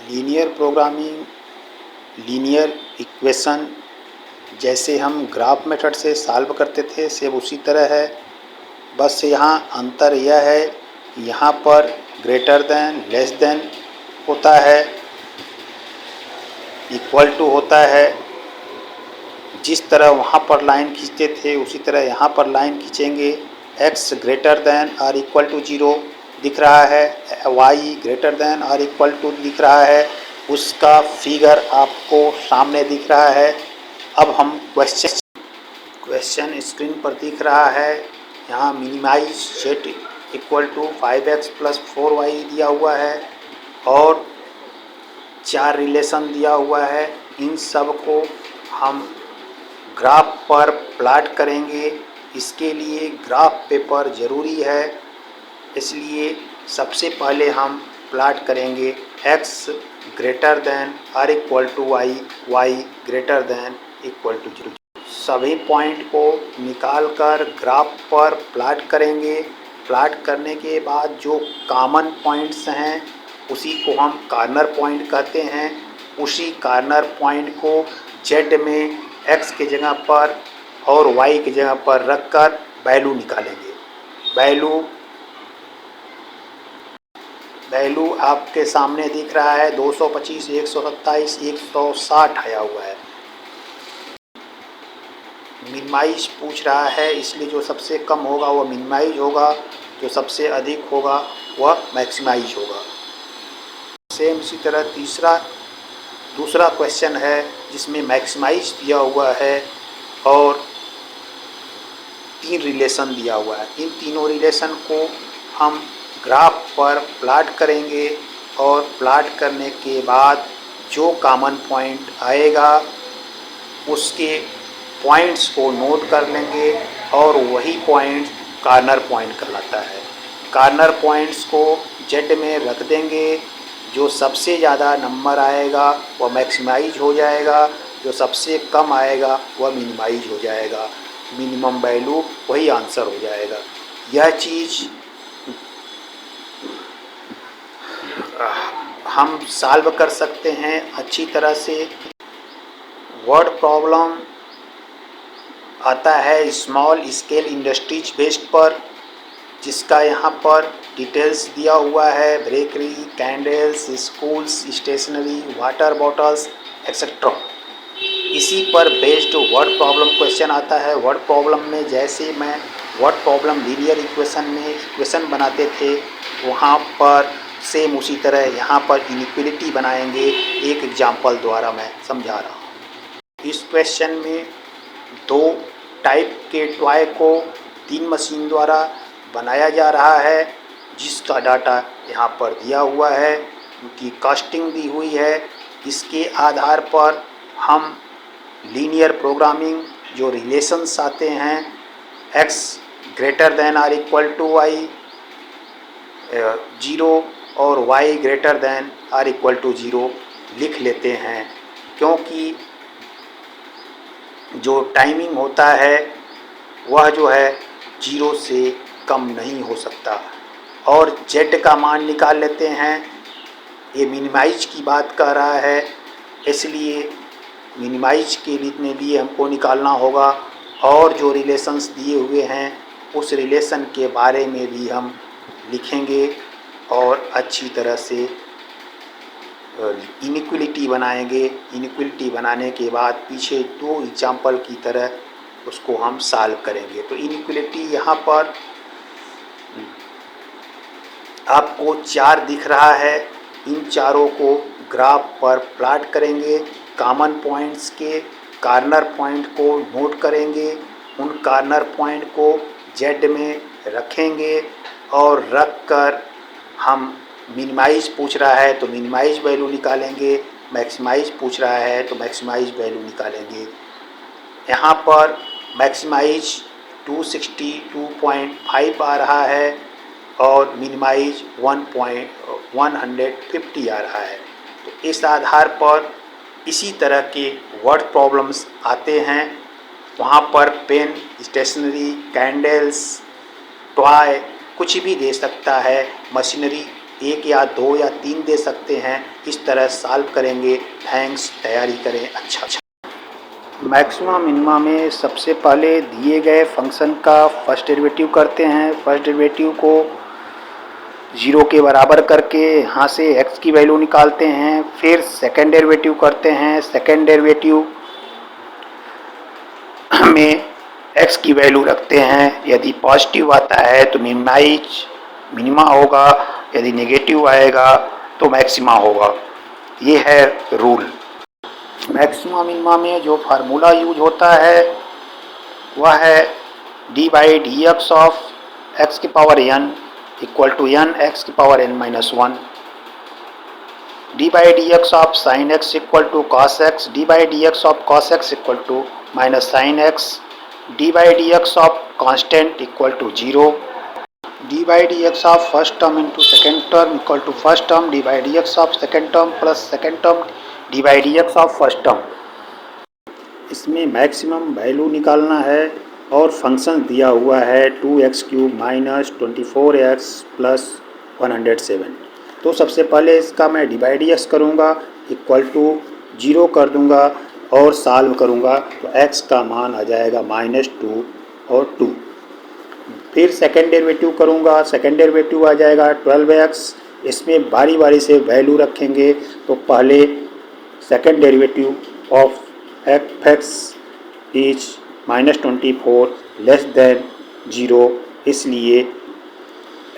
Linear programming, linear equation जैसे हम graph method से सॉल्व करते थे सेम उसी तरह है। बस यहाँ अंतर यह है कि यहाँ पर ग्रेटर देन, लेस देन होता है, इक्वल टू होता है। जिस तरह वहाँ पर लाइन खींचते थे उसी तरह यहाँ पर लाइन खींचेंगे। x ग्रेटर देन और इक्वल टू 0 दिख रहा है, y ग्रेटर देन और इक्वल टू दिख रहा है, उसका फिगर आपको सामने दिख रहा है। अब हम क्वेश्चन स्क्रीन पर दिख रहा है। यहाँ minimize z equal to 5x plus 4y दिया हुआ है और 4 रिलेशन दिया हुआ है। इन सब को हम ग्राफ पर प्लॉट करेंगे। इसके लिए ग्राफ पेपर ज़रूरी है, इसलिए सबसे पहले हम प्लॉट करेंगे x ग्रेटर देन और equal to y, y greater than equal to 0। सभी पॉइंट को निकालकर ग्राफ पर प्लॉट करेंगे। प्लॉट करने के बाद जो कॉमन पॉइंट्स हैं उसी को हम कॉर्नर पॉइंट कहते हैं। उसी कॉर्नर पॉइंट को z में x की जगह पर और y की जगह पर रखकर वैल्यू निकालेंगे। वैल्यू आपके सामने दिख रहा है 225, 127, 160 आया हुआ है। मिनिमाइज पूछ रहा है, इसलिए जो सबसे कम होगा वह मिनिमाइज होगा, जो सबसे अधिक होगा वह मैक्सिमाइज होगा। सेम इसी तरह दूसरा क्वेश्चन है जिसमें मैक्सिमाइज दिया हुआ है और 3 रिलेशन दिया हुआ है। इन तीनों रिलेशन को हम ग्राफ पर प्लॉट करेंगे और प्लॉट करने के बाद जो कॉमन पॉइंट आएगा उसके पॉइंट्स को नोट कर लेंगे और वही पॉइंट कॉर्नर पॉइंट कहलाता है। कॉर्नर पॉइंट्स को z में रख देंगे। जो सबसे ज़्यादा नंबर आएगा वह मैक्सिमाइज हो जाएगा, जो सबसे कम आएगा वह मिनिमाइज हो जाएगा। मिनिमम वैल्यू वही आंसर हो जाएगा। यह चीज़ हम सॉल्व कर सकते हैं अच्छी तरह से। वर्ड प्रॉब्लम आता है स्मॉल स्केल इंडस्ट्रीज बेस्ड पर, जिसका यहाँ पर डिटेल्स दिया हुआ है। Bakery, candles, schools, stationery, water bottles etcetera. इसी पर बेस्ड वर्ड प्रॉब्लम क्वेश्चन आता है। वर्ड प्रॉब्लम में जैसे मैं वर्ड प्रॉब्लम लीनियर इक्वेशन में इक्वेशन बनाते थे वहाँ पर सेम उसी तरह यहाँ पर इनइक्वलिटी बनाएंगे। एक एग्जाम्पल द्वारा मैं समझा रहा हूँ। इस क्वेश्चन में 2 टाइप के टॉय को 3 मशीन द्वारा बनाया जा रहा है, जिसका डाटा यहाँ पर दिया हुआ है, उनकी कास्टिंग दी हुई है। इसके आधार पर हम लीनियर प्रोग्रामिंग जो रिलेशंस आते हैं x ग्रेटर देन और इक्वल टू y 0 और y ग्रेटर देन और इक्वल टू 0 लिख लेते हैं, क्योंकि जो टाइमिंग होता है वह जो है 0 से कम नहीं हो सकता। और z का मान निकाल लेते हैं। ये मिनिमाइज की बात कर रहा है, इसलिए मिनिमाइज के लिए हमको निकालना होगा। और जो रिलेशंस दिए हुए हैं उस रिलेशन के बारे में भी हम लिखेंगे और अच्छी तरह से इनइक्वलिटी बनाएंगे। इनइक्वलिटी बनाने के बाद पीछे 2 एग्जाम्पल की तरह उसको हम सॉल्व करेंगे। तो इनइक्वलिटी यहाँ पर आपको 4 दिख रहा है। इन चारों को ग्राफ पर प्लॉट करेंगे। कॉमन पॉइंट्स के कॉर्नर पॉइंट को नोट करेंगे। उन कॉर्नर पॉइंट को z में रखेंगे और रख कर हम मिनिमाइज पूछ रहा है तो मिनिमाइज वैल्यू निकालेंगे, मैक्सिमाइज पूछ रहा है तो मैक्सिमाइज वैल्यू निकालेंगे। यहाँ पर मैक्सिमाइज 262.5 आ रहा है और मिनिमाइज 150 आ रहा है। तो इस आधार पर इसी तरह के वर्ड प्रॉब्लम्स आते हैं। वहाँ पर पेन, स्टेशनरी, कैंडल्स, टॉय कुछ भी दे सकता है। मशीनरी 1 या 2 या 3 दे सकते हैं। इस तरह सॉल्व करेंगे। थैंक्स, तैयारी करें अच्छा। मैक्सिमा मिनिमा में सबसे पहले दिए गए फंक्शन का फर्स्ट डेरिवेटिव करते हैं। फर्स्ट डेरिवेटिव को 0 के बराबर करके यहाँ से x की वैल्यू निकालते हैं। फिर सेकेंड डेरिवेटिव करते हैं। सेकेंड डेरिवेटिव में x की वैल्यू रखते हैं। यदि पॉजिटिव आता है तो मिनिमा होगा, यदि नेगेटिव आएगा तो मैक्सिमा होगा। ये है रूल। मैक्सिमा मिनिमा में जो फार्मूला यूज होता है वह है d/dx ऑफ x की power n equal to n x की power n minus 1। d/dx of sine x equal to cos x, d/dx of cos x equal to minus sine x, d/dx of constant equal to 0, d/dx of first term into second term equal to first term, d/dx of second term plus second term, d/dx of first term. इसमें maximum value निकालना है और function दिया हुआ है 2x³ minus 24x plus 107। तो सबसे पहले इसका मैं d/dx करूँगा, इक्वल टू 0 कर दूँगा और सॉल्व करूँगा तो x का मान आ जाएगा -2 और 2। फिर सेकेंड डेरिवेटिव करूँगा, सेकेंड डेरिवेटिव आ जाएगा 12x। इसमें बारी बारी से वैल्यू रखेंगे। तो पहले second derivative of f(x) is -24 less than 0, इसलिए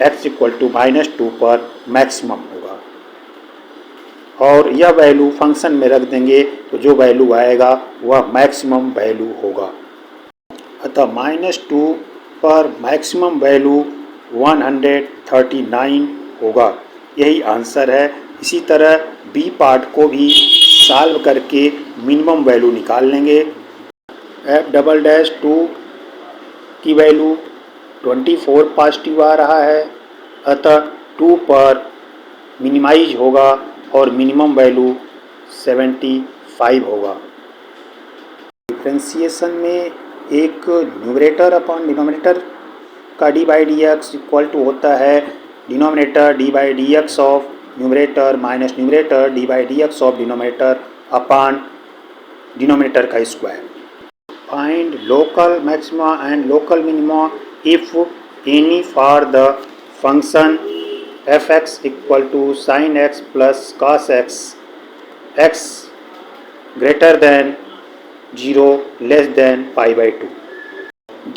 x इक्वल टू -2 पर मैक्सिमम होगा और यह वैल्यू फंक्शन में रख देंगे तो जो वैल्यू आएगा वह मैक्सिमम वैल्यू होगा। अतः -2 पर मैक्सिमम वैल्यू 139 होगा। यही आंसर है। इसी तरह बी पार्ट को भी सॉल्व करके मिनिमम वैल्यू निकाल लेंगे। f'(2) की वैल्यू 24 पॉजिटिव आ रहा है, अतः 2 पर मिनिमाइज होगा और मिनिमम वैल्यू 75 होगा। डिफरेंशिएशन में एक न्यूमरेटर अपॉन डिनोमिनेटर का d/dx इक्वल टू होता है denominator d/dx of numerator minus numerator d/dx of denominator upon denominator का square. Find local maxima and local minima if any for the function f(x) equal to sin x प्लस cos x, x greater than 0 less than π/2।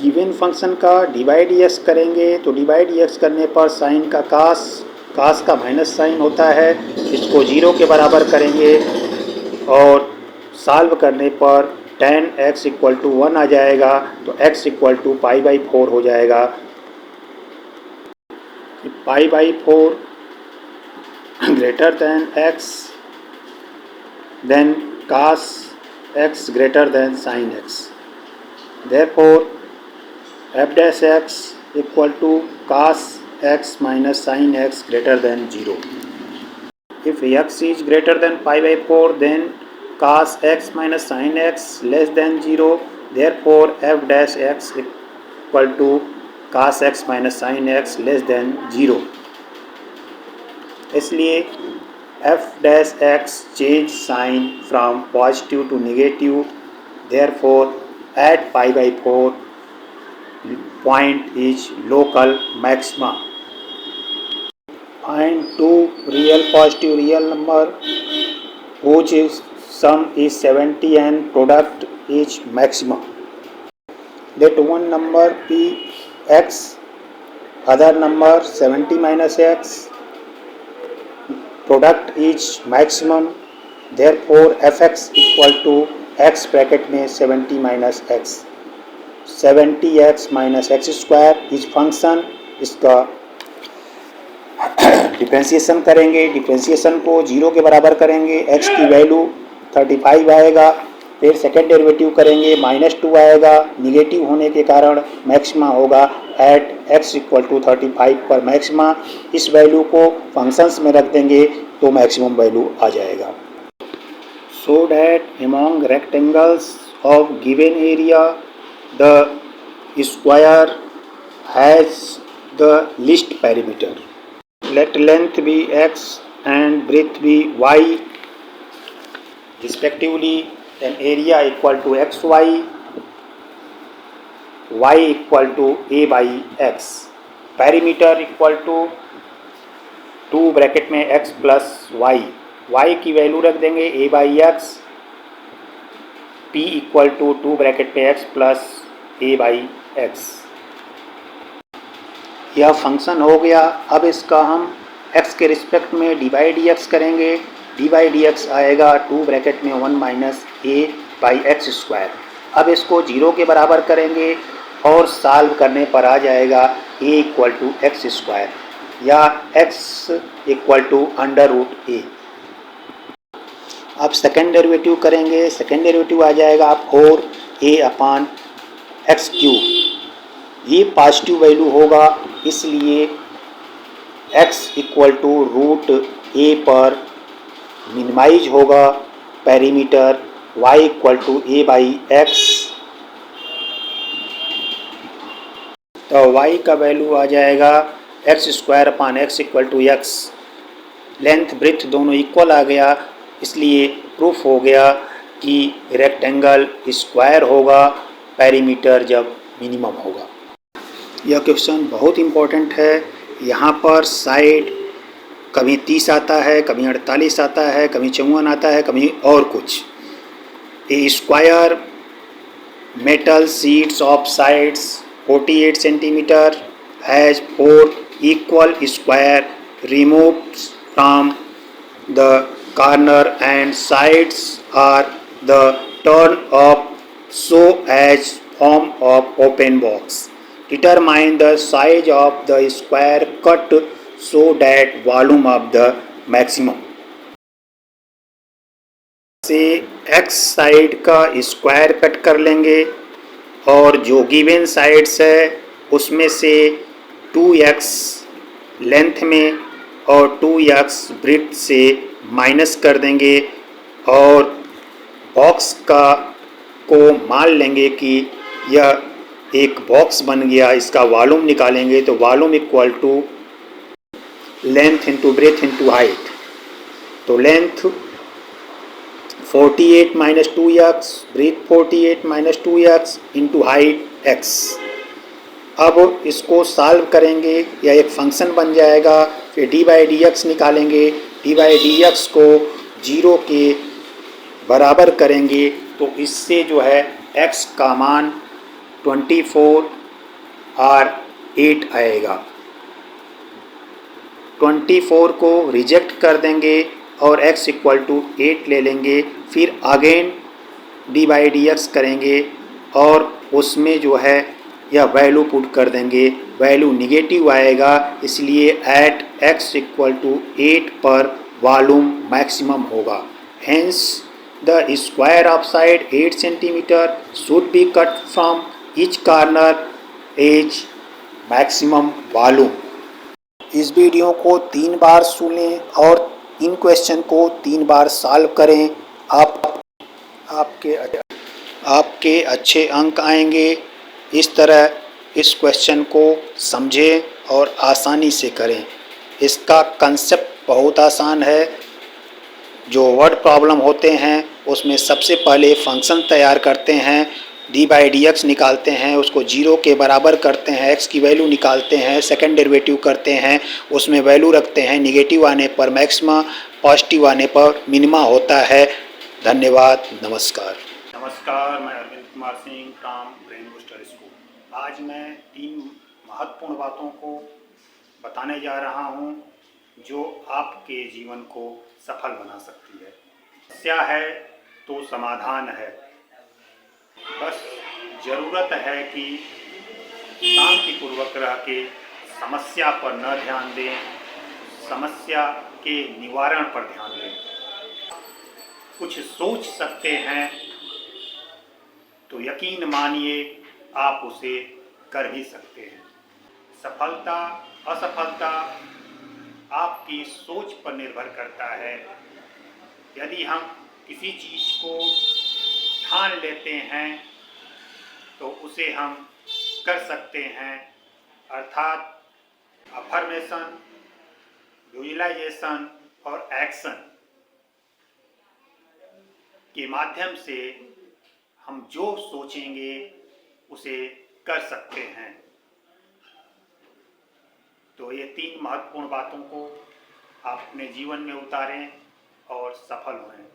Given function का d/dx करेंगे तो d/dx करने पर sign का cos का minus sign होता है, इसको 0 के बराबर करेंगे और सॉल्व करने पर tan x इक्वल टू 1 आ जाएगा तो x इक्वल टू π/4 हो जाएगा। π/4 greater than x, then cos x greater than sin x। Therefore f'(x) equal to cos x minus sin x greater than 0। If x is greater than π/4 then cos x minus sin x less than 0, therefore f'(x) equal to cos x minus sin x less than 0। इसलिए f'(x) change sign from positive to negative, therefore at π/4 point is local maxima। Find two real positive real number whose sum is 70 and product is maximum. Let one number be x, other number 70 minus x, product is maximum, therefore f(x) equal to x bracket में 70 minus x, 70x minus x square is function. इसका differentiation करेंगे, differentiation को 0 के बराबर करेंगे, x की value 35 आएगा। फिर सेकेंड डेरिवेटिव करेंगे, -2 आएगा, निगेटिव होने के कारण मैक्सिमा होगा एट x इक्वल टू 35 पर मैक्सिमा। इस वैल्यू को फंक्शंस में रख देंगे तो मैक्सिमम वैल्यू आ जाएगा। So that among rectangles of given area the square has the least parameter. let length be x and breadth be y respectively, then area equal to xy, y equal to a by x, perimeter equal to 2 bracket में x plus y, y की value रख देंगे a by x, p equal to 2 bracket में x plus a by x. यह function हो गया। अब इसका हम x के रिस्पेक्ट में डी बाई डी एक्स करेंगे। डी बाई डी एक्स आएगा 2 ब्रैकेट में 1 minus a by x square. अब इसको 0 के बराबर करेंगे और सॉल्व करने पर आ जाएगा a equal to x square या x equal to under root a. अब सेकेंड डेरिवेटिव करेंगे। सेकेंड डेरिवेटिव आ जाएगा 4a अपान एक्स क्यूब। ये पॉजिटिव वैल्यू होगा, इसलिए x equal to root a पर मिनिमाइज होगा perimeter, y equal to a by x. तो y का वैल्यू आ जाएगा x square upon x equal to x. Length breadth दोनों इक्वल आ गया, इसलिए प्रूफ हो गया कि रेक्टेंगल स्क्वायर होगा पेरीमीटर जब मिनिमम होगा। यह क्वेश्चन बहुत इम्पोर्टेंट है। यहाँ पर साइड कभी 30 आता है, कभी 48 आता है, कभी 54 आता है, कभी और कुछ। A square metal sheets of sides 48 centimetre has 4 equal square removed from the corner and sides are the turn up so as form of open box. Determine the size of the square cut so that volume of the maximum. से x side का square cut कर लेंगे और जो given sides है उसमें से 2x length में और 2x ब्रेड्थ से माइनस कर देंगे और बॉक्स का को मान लेंगे कि यह एक बॉक्स बन गया। इसका वॉल्यूम निकालेंगे तो volume equal to length into breadth into height. तो length 48 minus 2x, breadth 48 minus 2x into height x। अब इसको सॉल्व करेंगे या एक फंक्शन बन जाएगा। फिर डी बाई डी एक्स निकालेंगे। डी बाई डी एक्स को 0 के बराबर करेंगे तो इससे जो है x का मान 24 और 8 आएगा। 24 को रिजेक्ट कर देंगे और x इक्वल टू 8 ले लेंगे। फिर again D by d x करेंगे और उसमें जो है यह वैल्यू पुट कर देंगे। वैल्यू निगेटिव आएगा, इसलिए एट x इक्वल टू 8 पर वॉल्यूम मैक्सिमम होगा। Hence the square of side 8 centimetre should be cut from each corner as maximum volume. इस वीडियो को 3 बार सुनें और इन क्वेश्चन को 3 बार सॉल्व करें। आपके अच्छे अंक आएंगे। इस तरह इस क्वेश्चन को समझें और आसानी से करें। इसका कंसेप्ट बहुत आसान है। जो वर्ड प्रॉब्लम होते हैं उसमें सबसे पहले फंक्शन तैयार करते हैं, डी बाई डी एक्स निकालते हैं, उसको 0 के बराबर करते हैं, x की वैल्यू निकालते हैं, सेकंड डेरिवेटिव करते हैं, उसमें वैल्यू रखते हैं। निगेटिव आने पर मैक्सिमा, पॉजिटिव आने पर मिनिमा होता है। धन्यवाद। नमस्कार। नमस्कार, मैं Arvind Kumar Singh from brain booster school. आज मैं 3 महत्वपूर्ण बातों को बताने जा रहा हूँ जो आपके जीवन को सफल बना सकती है। समस्या है तो समाधान है। बस ज़रूरत है कि शांतिपूर्वक रह के समस्या पर न ध्यान दें, समस्या के निवारण पर ध्यान दें। कुछ सोच सकते हैं तो यकीन मानिए आप उसे कर ही सकते हैं। सफलता असफलता आपकी सोच पर निर्भर करता है। यदि हम किसी चीज़ को ठान लेते हैं तो उसे हम कर सकते हैं। अर्थात अफर्मेशन विजुअलाइजेशन और एक्शन के माध्यम से हम जो सोचेंगे उसे कर सकते हैं। तो ये 3 महत्वपूर्ण बातों को आप अपने जीवन में उतारें और सफल हों।